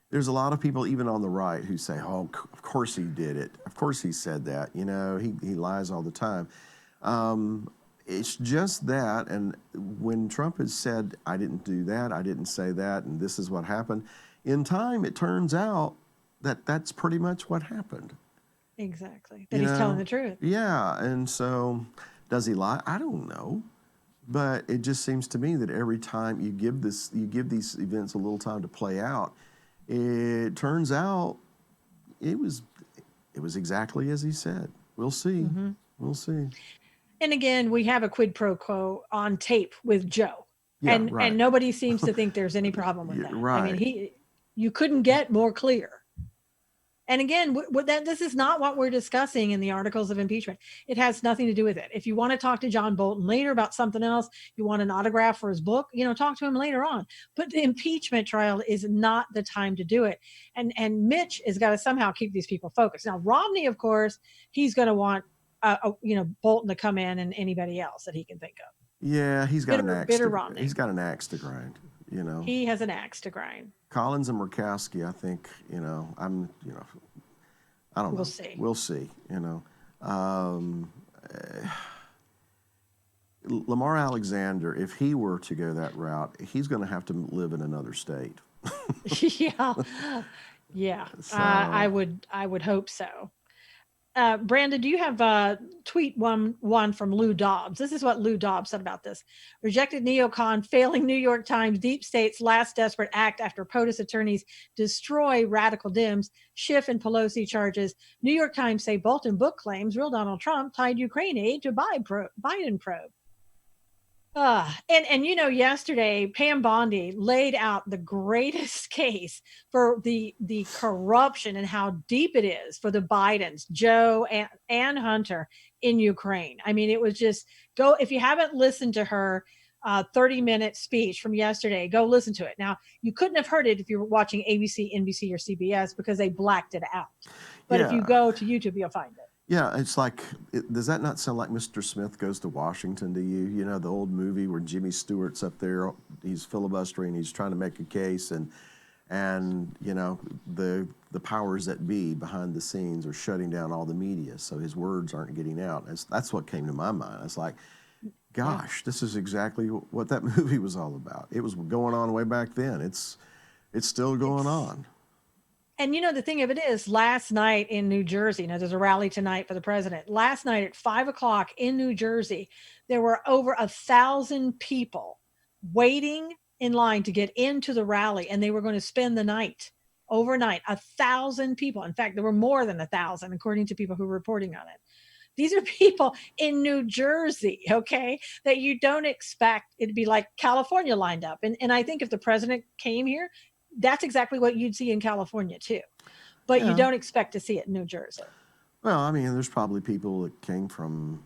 there's a lot of people, even on the right, who say, oh, of course he did it. Of course he said that. You know, he lies all the time. It's just that, and when Trump has said, I didn't do that, I didn't say that, and this is what happened, in time it turns out that that's pretty much what happened. Exactly. That he's telling the truth. Yeah, and so does he lie? I don't know. But it just seems to me that every time you give these events a little time to play out, it turns out it was exactly as he said. We'll see. Mm-hmm. We'll see. And again, we have a quid pro quo on tape with Joe. Yeah, and nobody seems to think there's any problem with that. Right. I mean, you couldn't get more clear. And again, this is not what we're discussing in the articles of impeachment. It has nothing to do with it. If you want to talk to John Bolton later about something else, you want an autograph for his book, you know, talk to him later on. But the impeachment trial is not the time to do it. And Mitch has got to somehow keep these people focused. Now, Romney, of course, he's going to want, Bolton to come in and anybody else that he can think of. Yeah, he's got an axe. Romney. He's got an axe to grind. You know, he has an axe to grind. Collins and Murkowski, I think, I don't know. We'll see. We'll see, Lamar Alexander, if he were to go that route, he's going to have to live in another state. Yeah. So, I would hope so. Brandon, do you have tweet one from Lou Dobbs? This is what Lou Dobbs said about this. Rejected neocon, failing New York Times, deep state's last desperate act after POTUS attorneys destroy radical Dems, Schiff and Pelosi charges. New York Times say Bolton book claims real Donald Trump tied Ukraine aid to Biden probe. And yesterday Pam Bondi laid out the greatest case for the corruption and how deep it is for the Bidens, Joe and Hunter in Ukraine. I mean, it was just if you haven't listened to her 30-minute speech from yesterday, go listen to it. Now, you couldn't have heard it if you were watching ABC, NBC, or CBS because they blacked it out. But if you go to YouTube, you'll find it. Yeah, it's like, does that not sound like Mr. Smith Goes to Washington to you? You know, the old movie where Jimmy Stewart's up there, he's filibustering, he's trying to make a case, and you know, the powers that be behind the scenes are shutting down all the media, so his words aren't getting out. That's what came to my mind. It's like, gosh, this is exactly what that movie was all about. It was going on way back then. It's still going on. And you know, the thing of it is, last night in New Jersey, there's a rally tonight for the president. Last night at 5 o'clock in New Jersey, there were over 1,000 people waiting in line to get into the rally, and they were going to spend the night overnight. 1,000 people. In fact, there were more than 1,000, according to people who were reporting on it. These are people in New Jersey, okay, that you don't expect it to be like California lined up. And I think if the president came here, that's exactly what you'd see in California too. But you Yeah. don't expect to see it in New Jersey. Well, I mean, there's probably people that came from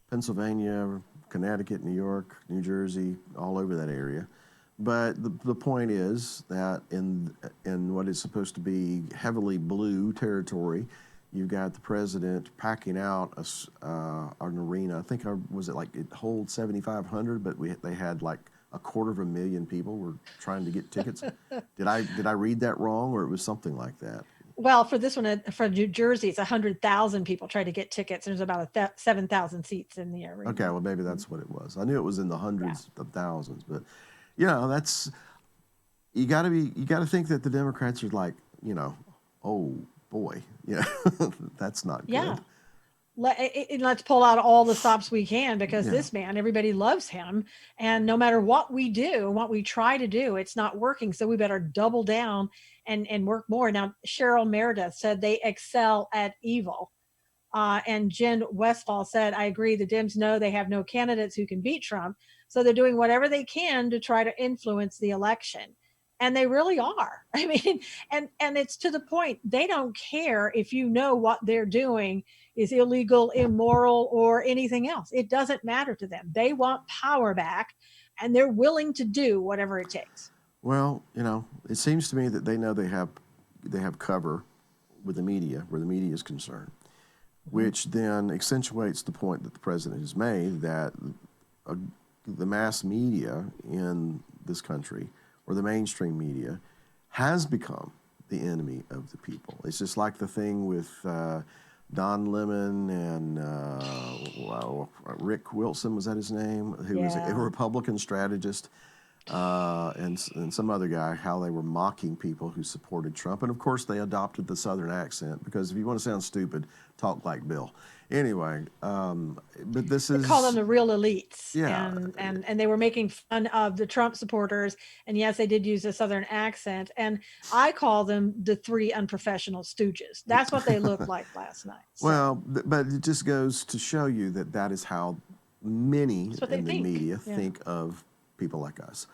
Pennsylvania, Connecticut, New York, New Jersey, all over that area. But the point is that in what is supposed to be heavily blue territory, you've got the president packing out an arena. I think was it like it holds 7,500, but they had like 250,000 people were trying to get tickets. Did I read that wrong, or it was something like that? Well, for this one, for New Jersey, it's 100,000 people tried to get tickets. There's about 7,000 seats in the arena. Okay, well maybe that's what it was. I knew it was in the hundreds of thousands, but you know, you got to think that the Democrats are like, you know, oh boy, yeah, that's not good. Yeah. Let's pull out all the stops we can, because Yeah. this man, everybody loves him. And no matter what we do, what we try to do, it's not working. So we better double down and work more. Now, Cheryl Meredith said they excel at evil. And Jen Westfall said, I agree. The Dems know they have no candidates who can beat Trump. So they're doing whatever they can to try to influence the election. And they really are. I mean, and it's to the point, they don't care if you know what they're doing is illegal, immoral, or anything else. It doesn't matter to them. They want power back, and they're willing to do whatever it takes. Well, you know, it seems to me that they know they have cover with the media, where the media is concerned, which then accentuates the point that the president has made that the mass media in this country, or the mainstream media, has become the enemy of the people. It's just like the thing with Don Lemon and Rick Wilson, was that his name? Who was a Republican strategist, and some other guy, how they were mocking people who supported Trump. And of course they adopted the Southern accent, because if you want to sound stupid, talk like Bill. Anyway, but this is... They call them the real elites. Yeah. And they were making fun of the Trump supporters. And yes, they did use a Southern accent. And I call them the three unprofessional stooges. That's what they looked like last night. So. Well, but it just goes to show you that is how many in the media think of people like us.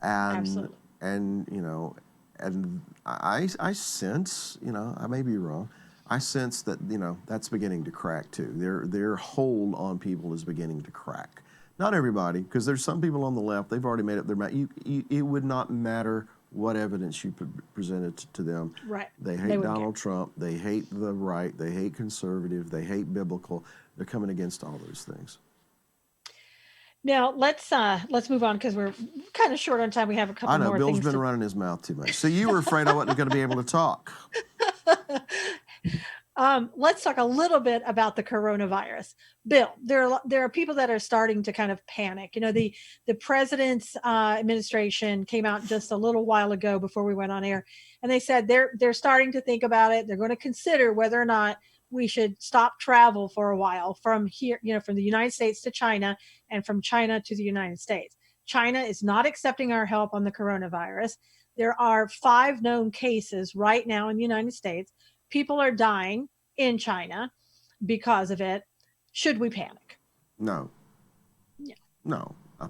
And, absolutely. And, you know, and I sense, you know, I may be wrong, I sense that, you know, that's beginning to crack too. Their hold on people is beginning to crack. Not everybody, because there's some people on the left, they've already made up their mind. It would not matter what evidence you presented to them. Right. They hate Donald Trump. They hate the right. They hate conservative. They hate biblical. They're coming against all those things. Now let's move on, because we're kind of short on time. We have a couple more things. I know, Bill's been running his mouth too much. So you were afraid I wasn't going to be able to talk. Let's talk a little bit about the coronavirus. Bill, there are people that are starting to kind of panic. You know, the president's administration came out just a little while ago before we went on air, and they said they're starting to think about it. They're going to consider whether or not we should stop travel for a while from here, you know, from the United States to China, and from China to the United States. China is not accepting our help on the coronavirus. There are 5 known cases right now in the United States. People are dying in China because of it. Should we panic? No. Yeah. No. I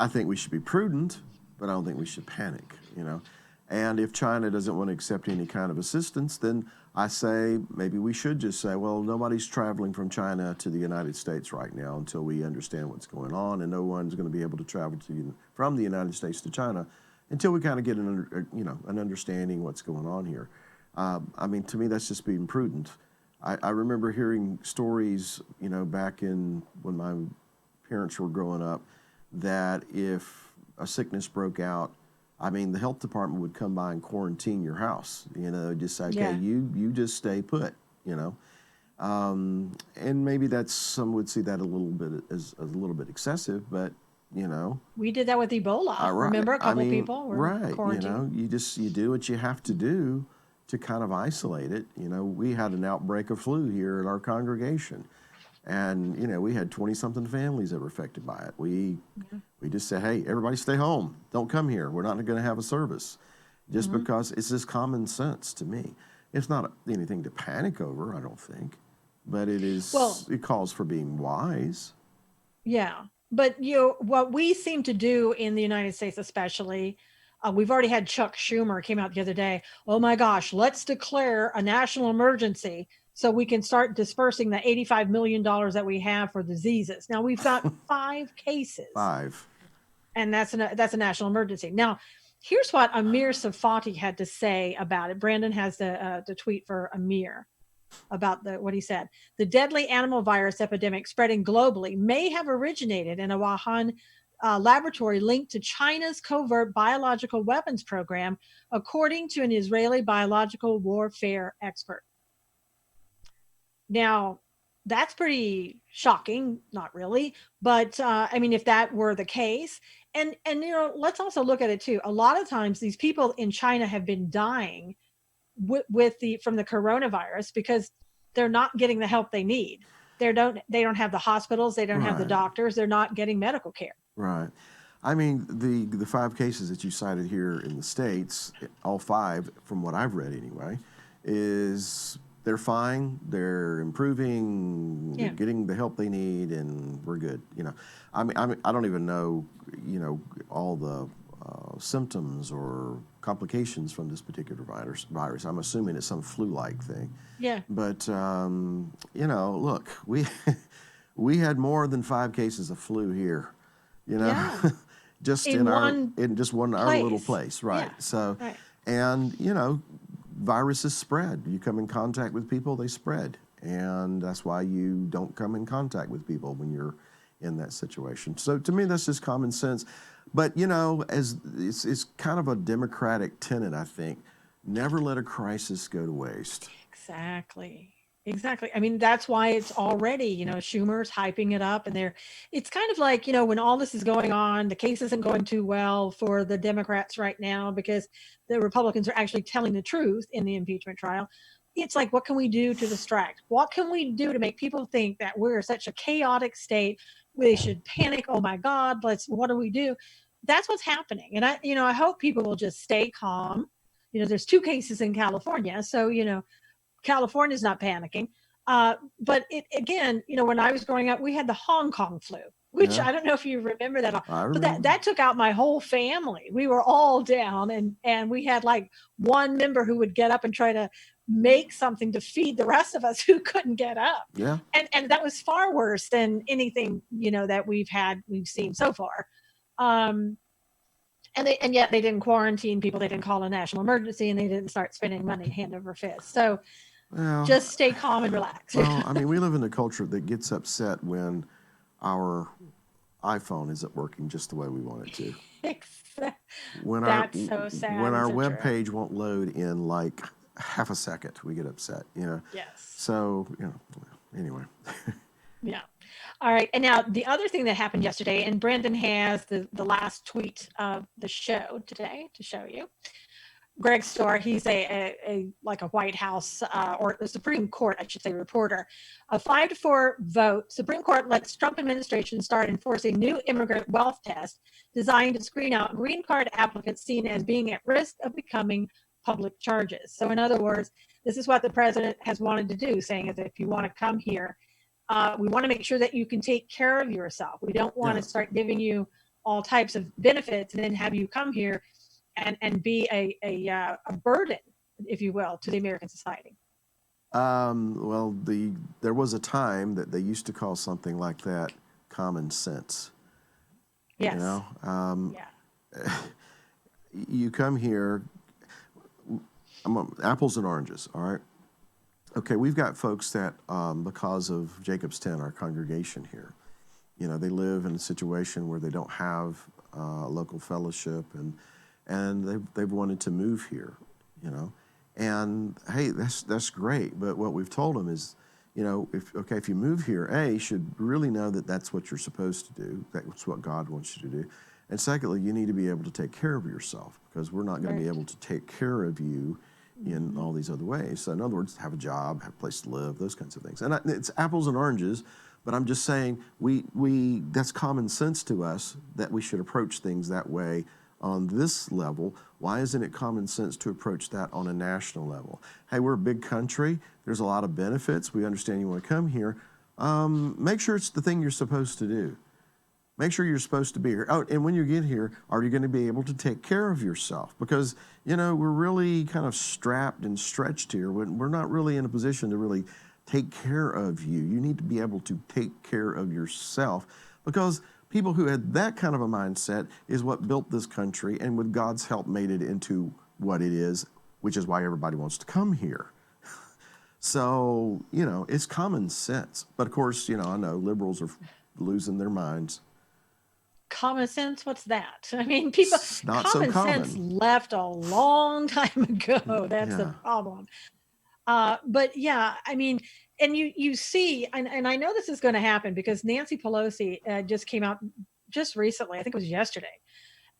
think we should be prudent, but I don't think we should panic, you know. And if China doesn't want to accept any kind of assistance, then I say maybe we should just say, well, nobody's traveling from China to the United States right now until we understand what's going on, and no one's going to be able to travel from the United States to China until we kind of get an understanding what's going on here. I mean, to me, that's just being prudent. I remember hearing stories, back in when my parents were growing up, that if a sickness broke out, I mean, the health department would come by and quarantine your house. Just say, okay, Yeah. you just stay put. And maybe some would see that a little bit as a little bit excessive, but We did that with Ebola. right. Remember, a I couple mean, people were right. quarantined. You do what you have to do to kind of isolate it. We had an outbreak of flu here in our congregation, and we had 20-something families that were affected by it. We just said, hey, everybody stay home. Don't come here. We're not going to have a service, just because it's just common sense to me. It's not anything to panic over, I don't think, but it is. Well, It calls for being wise. yeah. But what we seem to do in the United States, especially, we've already had Chuck Schumer came out the other day. Oh my gosh, let's declare a national emergency so we can start dispersing the $85 million that we have for diseases. Now we've got 5 cases, 5. and that's a national emergency. Now, here's what Amir Safati had to say about it. Brandon has the tweet for Amir about what he said. The deadly animal virus epidemic spreading globally may have originated in a Wuhan laboratory linked to China's covert biological weapons program, according to an Israeli biological warfare expert. Now, that's pretty shocking, not really, but I mean, if that were the case, and let's also look at it too. A lot of times, these people in China have been dying from the coronavirus because they're not getting the help they need. They don't have the hospitals, they don't have the Right. doctors, they're not getting medical care. Right. I mean, the 5 cases that you cited here in the States, all 5, from what I've read anyway, is they're fine, they're improving, they're Yeah. getting the help they need, and we're good. I don't even know, all the symptoms or complications from this particular virus. I'm assuming it's some flu-like thing. Yeah. But look, we we had more than 5 cases of flu here, Yeah. just In one in just our little place. place, right? Yeah. So, Right. and viruses spread. You come in contact with people, they spread, and that's why you don't come in contact with people when you're in that situation. So to me, that's just common sense. But as it's kind of a democratic tenet, I think, never let a crisis go to waste. Exactly. Exactly. I mean, that's why it's already, Schumer's hyping it up, and it's kind of like, when all this is going on, the case isn't going too well for the Democrats right now because the Republicans are actually telling the truth in the impeachment trial. It's like, what can we do to distract? What can we do to make people think that we're such a chaotic state? They should panic. Oh my God, what do we do? That's what's happening. And I hope people will just stay calm. There's 2 cases in California. So, California's not panicking. But again, when I was growing up, we had the Hong Kong flu, which Yeah, I don't know if you remember that, I but remember. that took out my whole family. We were all down, and we had like one member who would get up and try to make something to feed the rest of us who couldn't get up. Yeah. And that was far worse than anything, that we've seen so far. Um, and yet they didn't quarantine people, they didn't call a national emergency, and they didn't start spending money hand over fist. So Well, just stay calm and relax. well, I mean, we live in a culture that gets upset when our iPhone isn't working just the way we want it to. When our That's so sad. when our and so web true. page won't load in like half a second, we get upset. Yes. So anyway. Yeah. All right. And now the other thing that happened yesterday, and Brandon has the last tweet of the show today to show you. Greg Storr, he's a like a White House or the Supreme Court, I should say, reporter. A 5-4 vote, Supreme Court lets Trump administration start enforcing new immigrant wealth test designed to screen out green card applicants seen as being at risk of becoming public charges. So in other words, this is what the president has wanted to do, saying is if you want to come here, we want to make sure that you can take care of yourself. We don't want to start giving you all types of benefits and then have you come here and be a burden, if you will, to the American society. Well, there was a time that they used to call something like that common sense. Yes. Yeah. You come here, apples and oranges, all right? Okay, we've got folks that, because of Jacob's Tent, our congregation here, they live in a situation where they don't have a local fellowship, and they've wanted to move here, and hey, that's great. But what we've told them is, if you move here, you should really know that that's what you're supposed to do. That's what God wants you to do. And secondly, you need to be able to take care of yourself, because we're not going to be able to take care of you in all these other ways. So in other words, have a job, have a place to live, those kinds of things. And it's apples and oranges, but I'm just saying we that's common sense to us that we should approach things that way on this level. Why isn't it common sense to approach that on a national level? Hey, we're a big country. There's a lot of benefits. We understand you want to come here. Make sure it's the thing you're supposed to do. Make sure you're supposed to be here. Oh, and when you get here, are you going to be able to take care of yourself? Because, we're really kind of strapped and stretched here. We're not really in a position to really take care of you. You need to be able to take care of yourself, because people who had that kind of a mindset is what built this country, and with God's help made it into what it is, which is why everybody wants to come here. So, it's common sense. But of course, I know liberals are losing their minds. Common sense, what's that? I mean, people, It's not common so sense common. left a long time ago. That's the Yeah. problem. But yeah, I mean, and you see, and I know this is going to happen because Nancy Pelosi just came out just recently. I think it was yesterday.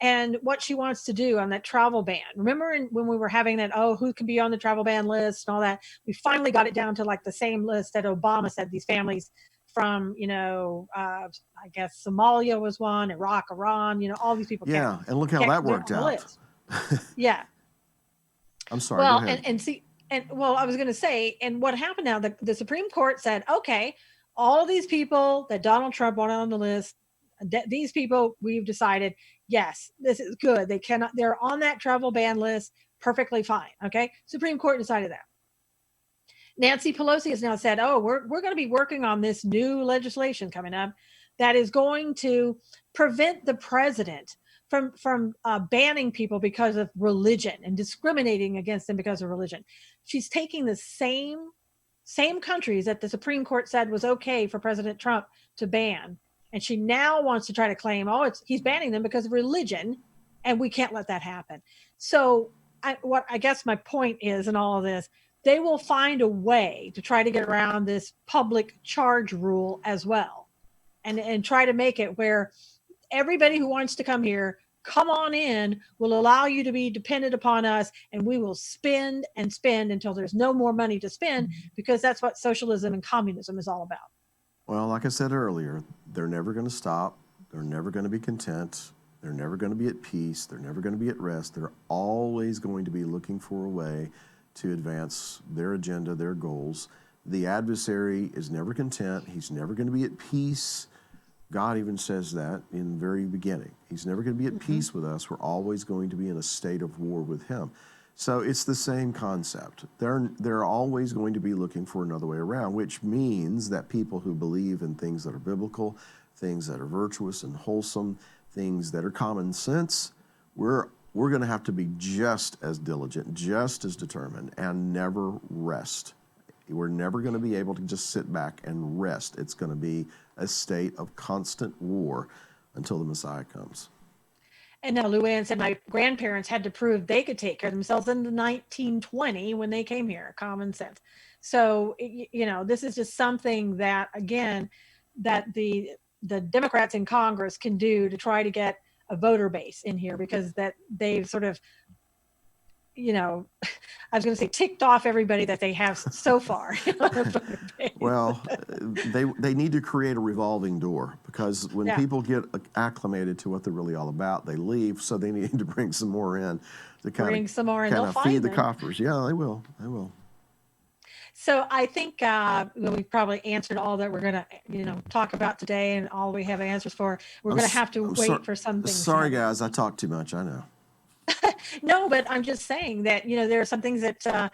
And what she wants to do on that travel ban. Remember when we were having that, who can be on the travel ban list and all that? We finally got it down to like the same list that Obama said these families from, I guess Somalia was one, Iraq, Iran, all these people Yeah, and look how that they're worked on the out. list. Yeah. I'm sorry, go Well, ahead. and see, and well, I was going to say, and what happened now, the Supreme Court said, okay, all of these people that Donald Trump wanted on the list, these people, we've decided, yes, this is good. They're on that travel ban list, perfectly fine. Okay. Supreme Court decided that. Nancy Pelosi has now said, we're going to be working on this new legislation coming up that is going to prevent the president from banning people because of religion and discriminating against them because of religion. She's taking the same countries that the Supreme Court said was okay for President Trump to ban, and she now wants to try to claim, he's banning them because of religion, and we can't let that happen. So, I guess my point is in all of this, they will find a way to try to get around this public charge rule as well, and try to make it where everybody who wants to come here, come on in, will allow you to be dependent upon us, and we will spend and spend until there's no more money to spend, because that's what socialism and communism is all about. Well, like I said earlier, they're never going to stop. They're never going to be content. They're never going to be at peace. They're never going to be at rest. They're always going to be looking for a way to advance their agenda, their goals. The adversary is never content. He's never going to be at peace. God even says that in the very beginning. He's never going to be at peace with us. We're always going to be in a state of war with him. So it's the same concept. They're always going to be looking for another way around, which means that people who believe in things that are biblical, things that are virtuous and wholesome, things that are common sense, we're going to have to be just as diligent, just as determined, and never rest. We're never going to be able to just sit back and rest. It's going to be a state of constant war until the Messiah comes. And now Luann said my grandparents had to prove they could take care of themselves in the 1920 when they came here. Common sense. So, this is just something that, again, that the Democrats in Congress can do to try to get a voter base in here, because that they've sort of, I was going to say ticked off everybody that they have so far. Well, they need to create a revolving door, because when people get acclimated to what they're really all about, they leave. So they need to bring some more in to kind of feed the coffers. Yeah, they will. They will. So I think we probably answered all that we're going to, talk about today, and all we have answers for. We're going to have to wait for some things. Sorry, guys, I talk too much. I know. No, but I'm just saying that, there are some things that,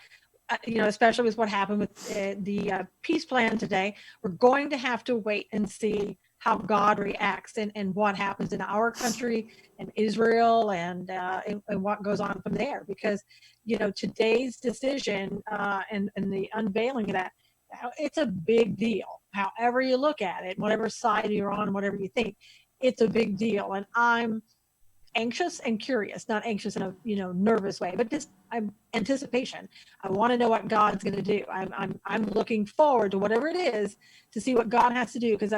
especially with what happened with the peace plan today, we're going to have to wait and see how God reacts and what happens in our country and Israel and what goes on from there. Because, today's decision and the unveiling of that, it's a big deal. However you look at it, whatever side you're on, whatever you think, it's a big deal. And I'm anxious and curious, not anxious in a nervous way, but just I'm anticipation. I want to know what God's going to do. I'm looking forward to whatever it is to see what God has to do, because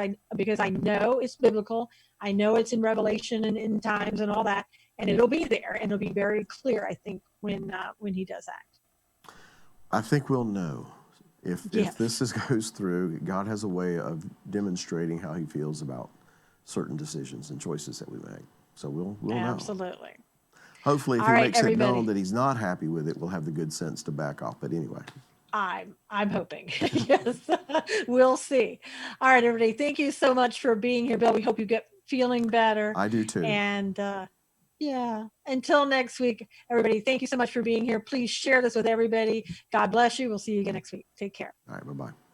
I know it's biblical. I know it's in Revelation and in times and all that, and it'll be there and it'll be very clear, I think, when he does act. I think we'll know if Yes. this goes through. God has a way of demonstrating how he feels about certain decisions and choices that we make. So we'll know. Absolutely. Hopefully, if All he right, makes it everybody. known that he's not happy with it, we'll have the good sense to back off. But anyway, I'm hoping. Yes, we'll see. All right, everybody. Thank you so much for being here, Bill. We hope you get feeling better. I do too. And yeah, until next week, everybody, thank you so much for being here. Please share this with everybody. God bless you. We'll see you again next week. Take care. All right, bye-bye.